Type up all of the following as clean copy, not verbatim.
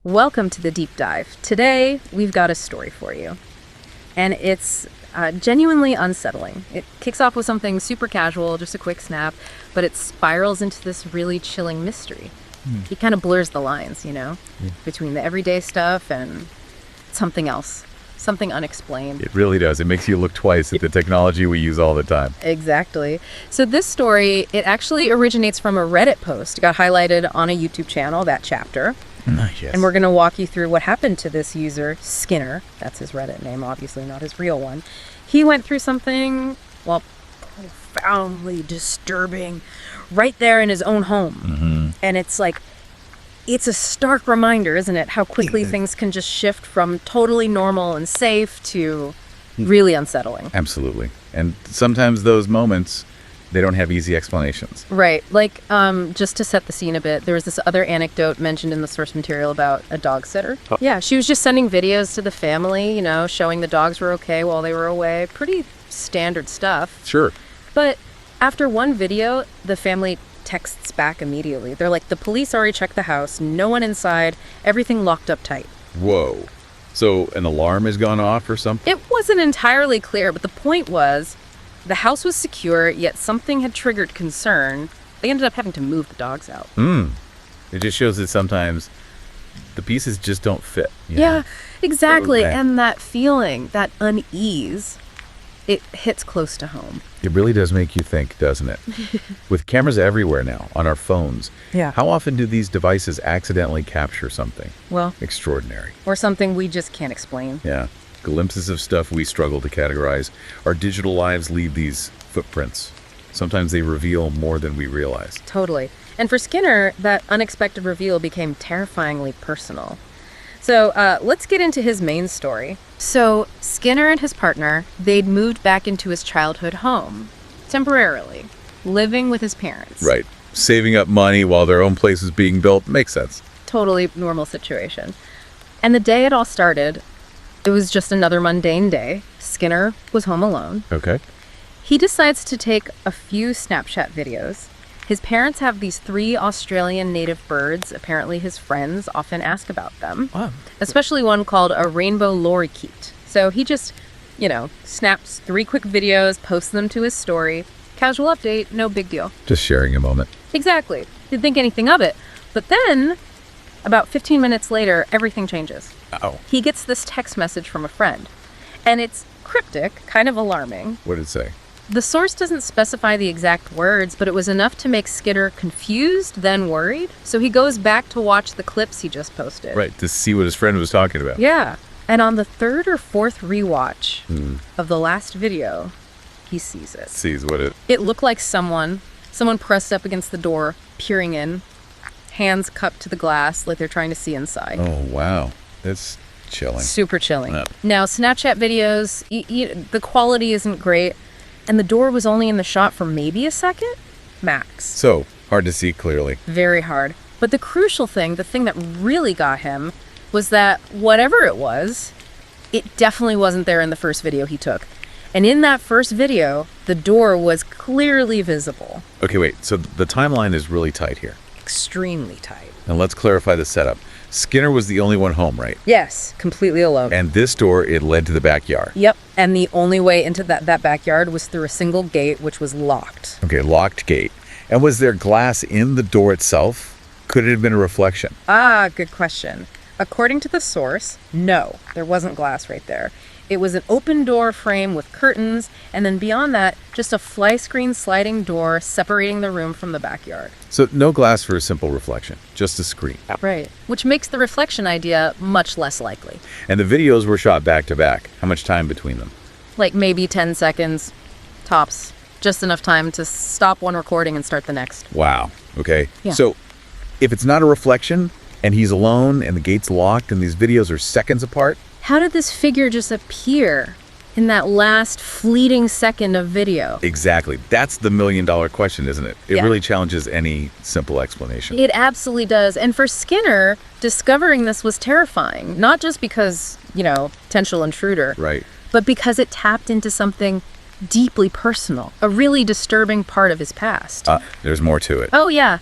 Welcome to the deep dive. Today, we've got a story for you, and it's genuinely unsettling. It kicks off with something super casual, just a quick snap, but it spirals into this really chilling mystery. It kind of blurs the lines, between the everyday stuff and something else, something unexplained. It really does. It makes you look twice at the technology we use all the time. Exactly. So this story, it actually originates from a Reddit post. It got highlighted on a YouTube channel, that chapter. Yes. And we're going to walk you through what happened to this user, Skinner. That's his Reddit name, obviously not his real one. He went through something, profoundly disturbing right there in his own home. Mm-hmm. And it's a stark reminder, isn't it, how quickly things can just shift from totally normal and safe to really unsettling. Absolutely. And sometimes those moments, they don't have easy explanations. Right. Just to set the scene a bit, there was this other anecdote mentioned in the source material about a dog sitter. Oh. Yeah, she was just sending videos to the family, showing the dogs were okay while they were away. Pretty standard stuff. Sure. But after one video, the family texts back immediately. They're like, the police already checked the house, no one inside, everything locked up tight. Whoa. So an alarm has gone off or something? It wasn't entirely clear, but the point was, the house was secure, yet something had triggered concern. They ended up having to move the dogs out. It just shows that sometimes the pieces just don't fit. Yeah, exactly. Okay. And that feeling, that unease, it hits close to home. It really does make you think, doesn't it? With cameras everywhere now, on our phones. Yeah. How often do these devices accidentally capture something? Well, Extraordinary. or something we just can't explain. Yeah. Glimpses of stuff we struggle to categorize. Our digital lives leave these footprints. Sometimes they reveal more than we realize. Totally. And for Skinner, that unexpected reveal became terrifyingly personal. So let's get into his main story. So Skinner and his partner, they'd moved back into his childhood home, temporarily, living with his parents. Right. Saving up money while their own place was being built makes sense. Totally normal situation. And the day it all started, it was just another mundane day. Skinner was home alone. Okay. He decides to take a few Snapchat videos. His parents have these 3 Australian native birds. Apparently his friends often ask about them. Wow. Especially one called a rainbow lorikeet. So he just, snaps 3 quick videos, posts them to his story. Casual update, no big deal. Just sharing a moment. Exactly. Didn't think anything of it. But then, about 15 minutes later, everything changes. Oh. He gets this text message from a friend. And it's cryptic, kind of alarming. What did it say? The source doesn't specify the exact words, but it was enough to make Skinner confused, then worried. So he goes back to watch the clips he just posted. Right, to see what his friend was talking about. Yeah. And on the 3rd or 4th rewatch of the last video, he sees it. Sees what it... It looked like someone pressed up against the door, peering in, hands cupped to the glass like they're trying to see inside. Oh, wow. That's chilling. Super chilling. Yeah. Now, Snapchat videos, the quality isn't great, and the door was only in the shot for maybe a second, max. So, hard to see clearly. Very hard. But the crucial thing, the thing that really got him, was that whatever it was, it definitely wasn't there in the first video he took. And in that first video, the door was clearly visible. Okay, wait. So the timeline is really tight here. Extremely tight. And let's clarify the setup. Skinner was the only one home, right? Yes, completely alone. And this door, it led to the backyard. Yep, and the only way into that backyard was through a single gate, which was locked. Okay, locked gate. And was there glass in the door itself? Could it have been a reflection? Ah, good question. According to the source, no, there wasn't glass right there. It was an open door frame with curtains, and then beyond that, just a fly screen sliding door separating the room from the backyard. So no glass for a simple reflection, just a screen. Right, which makes the reflection idea much less likely. And the videos were shot back to back. How much time between them? Like maybe 10 seconds, tops. Just enough time to stop one recording and start the next. Wow. Okay. Yeah. So if it's not a reflection and he's alone and the gate's locked and these videos are seconds apart, how did this figure just appear in that last fleeting second of video? exactly. That's the $1,000,000 question, isn't it? It Yeah. really challenges any simple explanation. It absolutely does. And for Skinner, discovering this was terrifying. Not just because, potential intruder, Right. but because it tapped into something deeply personal, a really disturbing part of his past. There's more to it. Oh, yeah.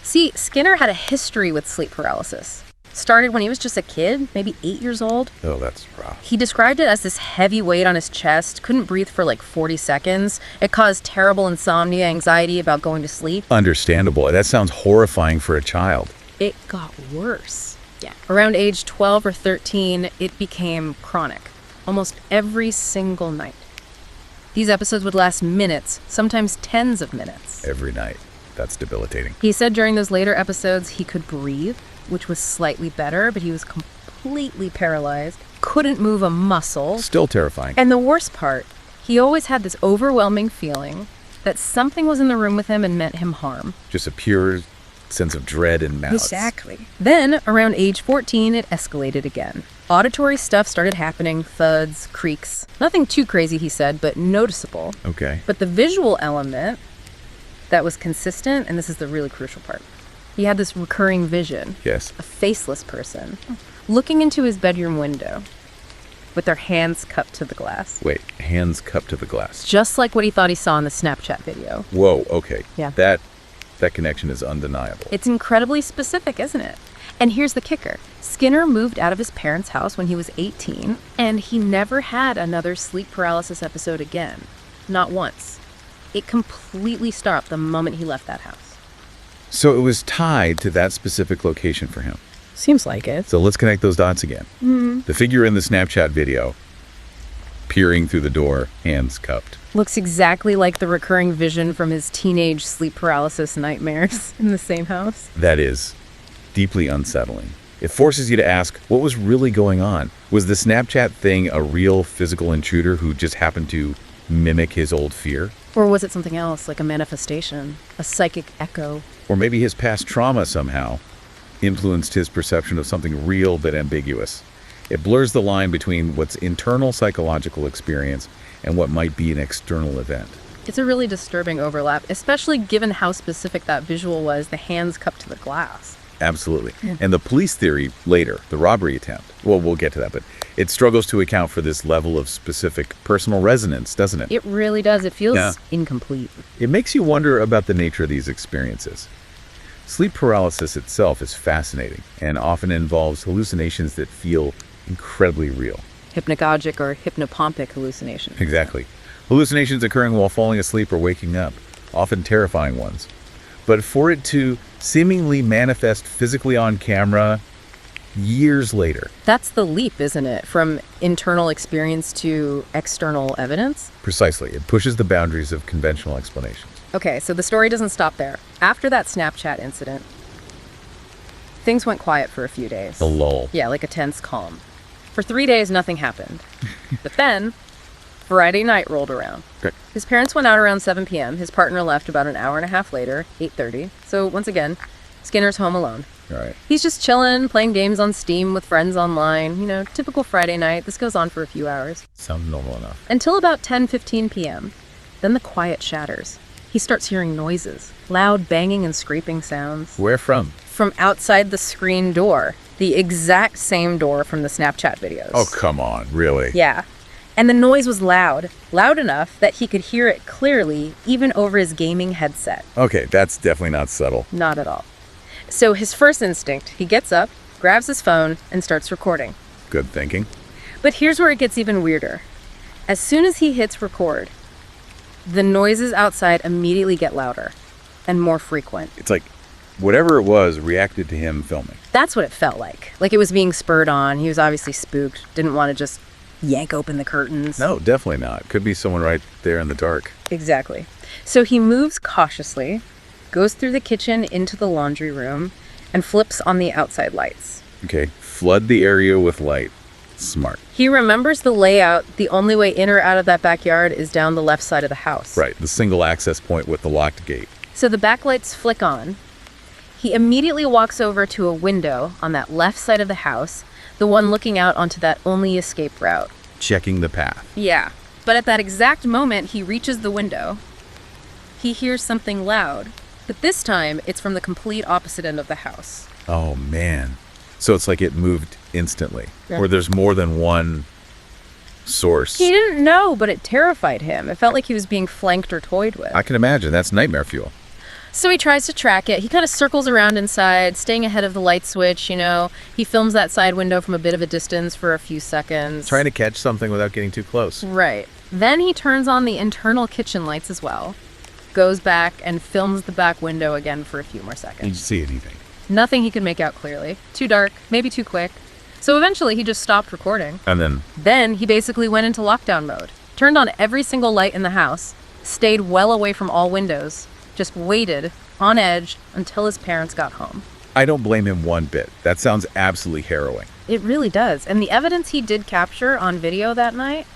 See, Skinner had a history with sleep paralysis. started when he was just a kid, maybe 8 years old. Oh, that's rough. He described it as this heavy weight on his chest, couldn't breathe for like 40 seconds. It caused terrible insomnia, anxiety about going to sleep. Understandable. That sounds horrifying for a child. It got worse. Yeah. Around age 12 or 13, it became chronic, almost every single night. These episodes would last minutes, sometimes tens of minutes. Every night. That's debilitating. He said during those later episodes he could breathe, which was slightly better, but he was completely paralyzed, couldn't move a muscle. Still terrifying. And the worst part, he always had this overwhelming feeling that something was in the room with him and meant him harm. Just a pure sense of dread and malice. Exactly. Then, around age 14, it escalated again. Auditory stuff started happening, thuds, creaks. Nothing too crazy, he said, but noticeable. Okay. But the visual element that was consistent, and this is the really crucial part, he had this recurring vision. Yes. A faceless person looking into his bedroom window with their hands cupped to the glass. Wait, hands cupped to the glass. Just like what he thought he saw in the Snapchat video. Whoa, okay. Yeah. That connection is undeniable. It's incredibly specific, isn't it? And here's the kicker. Skinner moved out of his parents' house when he was 18, and he never had another sleep paralysis episode again. Not once. It completely stopped the moment he left that house. So it was tied to that specific location for him. Seems like it. So let's connect those dots again. The figure in the Snapchat video, peering through the door, hands cupped. Looks exactly like the recurring vision from his teenage sleep paralysis nightmares in the same house. That is deeply unsettling. It forces you to ask, what was really going on? Was the Snapchat thing a real physical intruder who just happened to mimic his old fear? Or was it something else, like a manifestation, a psychic echo? Or maybe his past trauma somehow influenced his perception of something real but ambiguous. It blurs the line between what's internal psychological experience and what might be an external event. It's a really disturbing overlap, especially given how specific that visual was, the hands cupped to the glass. Absolutely. And the police theory later, the robbery attempt, well, we'll get to that, but it struggles to account for this level of specific personal resonance, doesn't it? It really does. It feels incomplete. It makes you wonder about the nature of these experiences. Sleep paralysis itself is fascinating and often involves hallucinations that feel incredibly real. Hypnagogic or hypnopompic hallucinations. Exactly. Hallucinations occurring while falling asleep or waking up, often terrifying ones. But for it to seemingly manifest physically on camera years later. That's the leap, isn't it? From internal experience to external evidence? Precisely. It pushes the boundaries of conventional explanations. Okay, so the story doesn't stop there. After that Snapchat incident, things went quiet for a few days. The lull. Yeah, like a tense calm. For 3 days, nothing happened. But then, Friday night rolled around. Okay. His parents went out around 7 p.m. His partner left about an hour and a half later, 8:30. So once again, Skinner's home alone. All right. He's just chilling, playing games on Steam with friends online. You know, typical Friday night. This goes on for a few hours. Sounds normal enough. Until about 10:15 p.m. Then the quiet shatters. He starts hearing noises, loud banging and scraping sounds. Where from? From outside the screen door. The exact same door from the Snapchat videos. Oh, come on. Really? Yeah. And the noise was loud enough that he could hear it clearly, even over his gaming headset. Okay, that's definitely not subtle. Not at all. So his first instinct, he gets up, grabs his phone, and starts recording. Good thinking. But here's where it gets even weirder. As soon as he hits record, the noises outside immediately get louder and more frequent. It's like whatever it was reacted to him filming. That's what it felt like. Like it was being spurred on. He was obviously spooked, didn't want to just yank open the curtains. No, definitely not. Could be someone right there in the dark. Exactly. So he moves cautiously, goes through the kitchen into the laundry room, and flips on the outside lights. Okay, flood the area with light. Smart. He remembers the layout. The only way in or out of that backyard is down the left side of the house. Right, the single access point with the locked gate. So the backlights flick on. He immediately walks over to a window on that left side of the house, the one looking out onto that only escape route. Checking the path. Yeah, but at that exact moment he reaches the window, he hears something loud, but this time it's from the complete opposite end of the house. Oh, man. So it's like it moved instantly. Yeah. Or there's more than one source. He didn't know, but it terrified him. It felt like he was being flanked or toyed with. I can imagine. That's nightmare fuel. So he tries to track it. He kind of circles around inside, staying ahead of the light switch, you know. He films that side window from a bit of a distance for a few seconds. Trying to catch something without getting too close. Right. Then he turns on the internal kitchen lights as well, goes back and films the back window again for a few more Did you seconds. see anything? Nothing he could make out clearly. Too dark, maybe too quick. So eventually he just stopped recording. And then, Then he basically went into lockdown mode, turned on every single light in the house, stayed well away from all windows, just waited on edge until his parents got home. I don't blame him one bit. That sounds absolutely harrowing. It really does. And the evidence he did capture on video that night,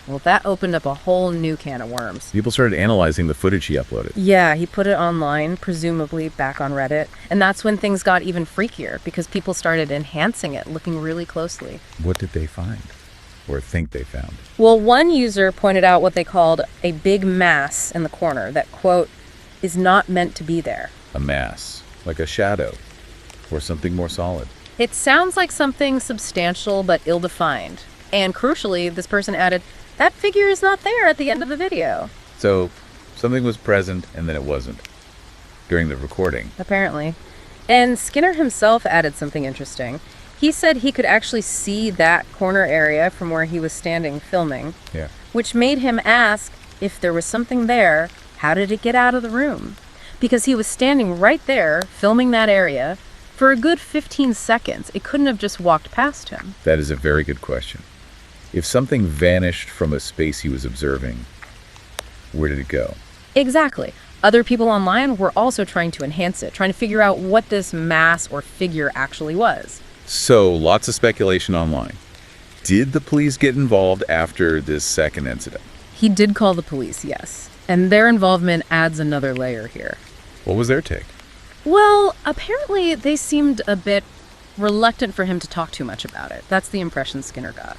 well, that opened up a whole new can of worms. People started analyzing the footage he uploaded. Yeah, he put it online, presumably back on Reddit. And that's when things got even freakier because people started enhancing it, looking really closely. What did they find? Or think they found? Well, one user pointed out what they called a big mass in the corner that, quote, is not meant to be there. A mass. Like a shadow. Or something more solid. It sounds like something substantial but ill-defined. And crucially, this person added, that figure is not there at the end of the video. So, something was present and then it wasn't. During the recording. Apparently. And Skinner himself added something interesting. He said he could actually see that corner area from where he was standing filming, Yeah. which made him ask if there was something there, how did it get out of the room? Because he was standing right there, filming that area, for a good 15 seconds. It couldn't have just walked past him. That is a very good question. If something vanished from a space he was observing, where did it go? Exactly. Other people online were also trying to enhance it, trying to figure out what this mass or figure actually was. So, lots of speculation online. Did the police get involved after this second incident? He did call the police, yes. And their involvement adds another layer here. What was their take? Well, apparently they seemed a bit reluctant for him to talk too much about it. That's the impression Skinner got.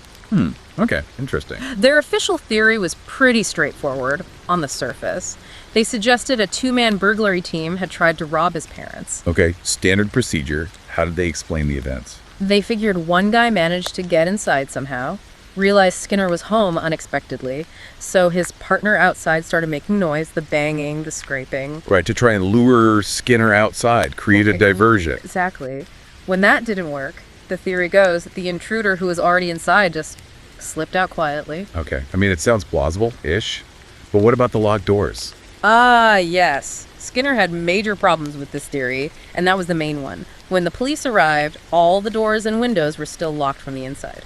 Okay, interesting. Their official theory was pretty straightforward on the surface. They suggested a two-man burglary team had tried to rob his parents. Okay, standard procedure. How did they explain the events? They figured one guy managed to get inside somehow, realized Skinner was home unexpectedly, so his partner outside started making noise, the banging, the scraping. Right, to try and lure Skinner outside, create a diversion. Exactly. When that didn't work, the theory goes that the intruder who was already inside just slipped out quietly. Okay, I mean, it sounds plausible-ish, but what about the locked doors? Ah, yes. Skinner had major problems with this theory, and that was the main one. When the police arrived, all the doors and windows were still locked from the inside.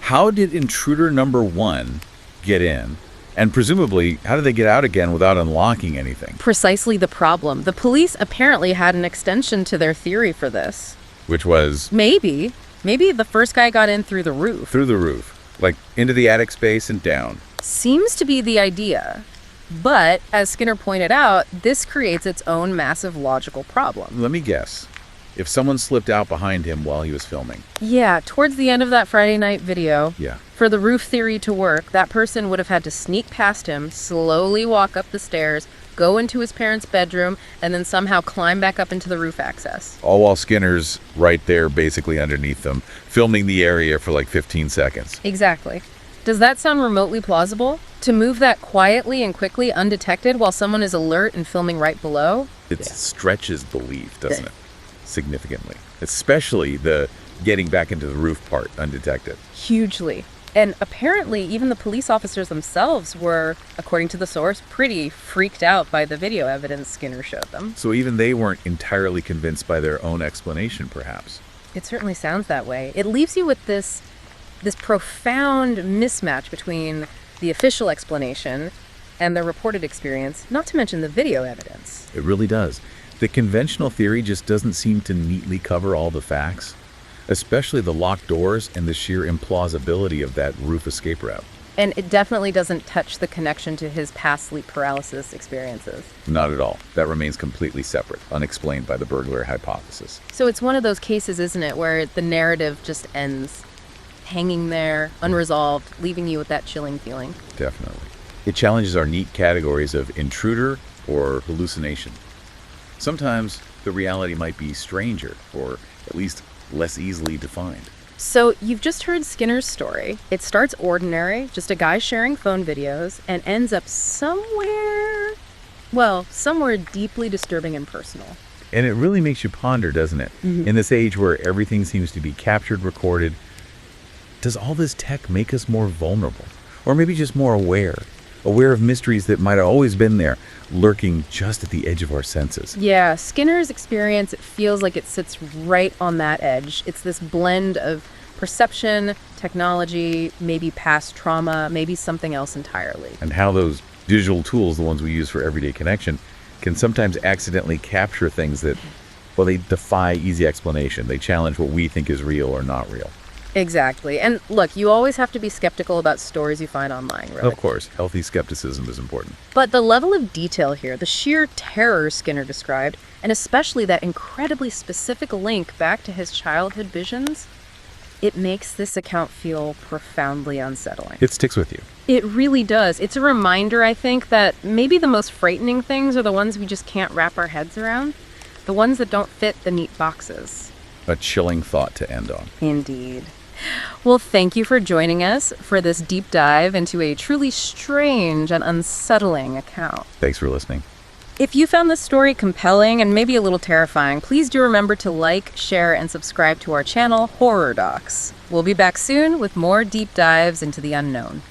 How did intruder number one get in? And presumably, how did they get out again without unlocking anything? Precisely the problem. The police apparently had an extension to their theory for this. Which was Maybe the first guy got in through the roof. through the roof, like into the attic space and down. Seems to be the idea. But, as Skinner pointed out, this creates its own massive logical problem. Let me guess. If someone slipped out behind him while he was filming. Yeah, towards the end of that Friday night video, Yeah. for the roof theory to work, that person would have had to sneak past him, slowly walk up the stairs, go into his parents' bedroom, and then somehow climb back up into the roof access. All while Skinner's right there, basically underneath them, filming the area for like 15 seconds. Exactly. Does that sound remotely plausible? To move that quietly and quickly undetected while someone is alert and filming right below? It stretches belief, doesn't it? Significantly. Especially the getting back into the roof part undetected. Hugely. And apparently, even the police officers themselves were, according to the source, pretty freaked out by the video evidence Skinner showed them. So even they weren't entirely convinced by their own explanation, perhaps. It certainly sounds that way. It leaves you with this profound mismatch between the official explanation and the reported experience, not to mention the video evidence. It really does. The conventional theory just doesn't seem to neatly cover all the facts, especially the locked doors and the sheer implausibility of that roof escape route. And it definitely doesn't touch the connection to his past sleep paralysis experiences. Not at all. That remains completely separate, unexplained by the burglary hypothesis. So it's one of those cases, isn't it, where the narrative just ends hanging there, unresolved, leaving you with that chilling feeling. Definitely. It challenges our neat categories of intruder or hallucination. Sometimes the reality might be stranger, or at least less easily defined. So you've just heard Skinner's story. It starts ordinary, just a guy sharing phone videos, and ends up somewhere Well, somewhere deeply disturbing and personal. And it really makes you ponder, doesn't it? In this age where everything seems to be captured, recorded, does all this tech make us more vulnerable? Or maybe just more aware? Aware of mysteries that might have always been there, lurking just at the edge of our senses. Yeah, Skinner's experience, it feels like it sits right on that edge. It's this blend of perception, technology, maybe past trauma, maybe something else entirely. And how those digital tools, the ones we use for everyday connection, can sometimes accidentally capture things that, well, they defy easy explanation. They challenge what we think is real or not real. Exactly. And look, you always have to be skeptical about stories you find online, really. Of course, healthy skepticism is important. But the level of detail here, the sheer terror Skinner described, and especially that incredibly specific link back to his childhood visions, it makes this account feel profoundly unsettling. It sticks with you. It really does. It's a reminder, I think, that maybe the most frightening things are the ones we just can't wrap our heads around, the ones that don't fit the neat boxes. A chilling thought to end on. Indeed. Well, thank you for joining us for this deep dive into a truly strange and unsettling account. Thanks for listening. If you found this story compelling and maybe a little terrifying, please do remember to like, share, and subscribe to our channel, Horror Docs. We'll be back soon with more deep dives into the unknown.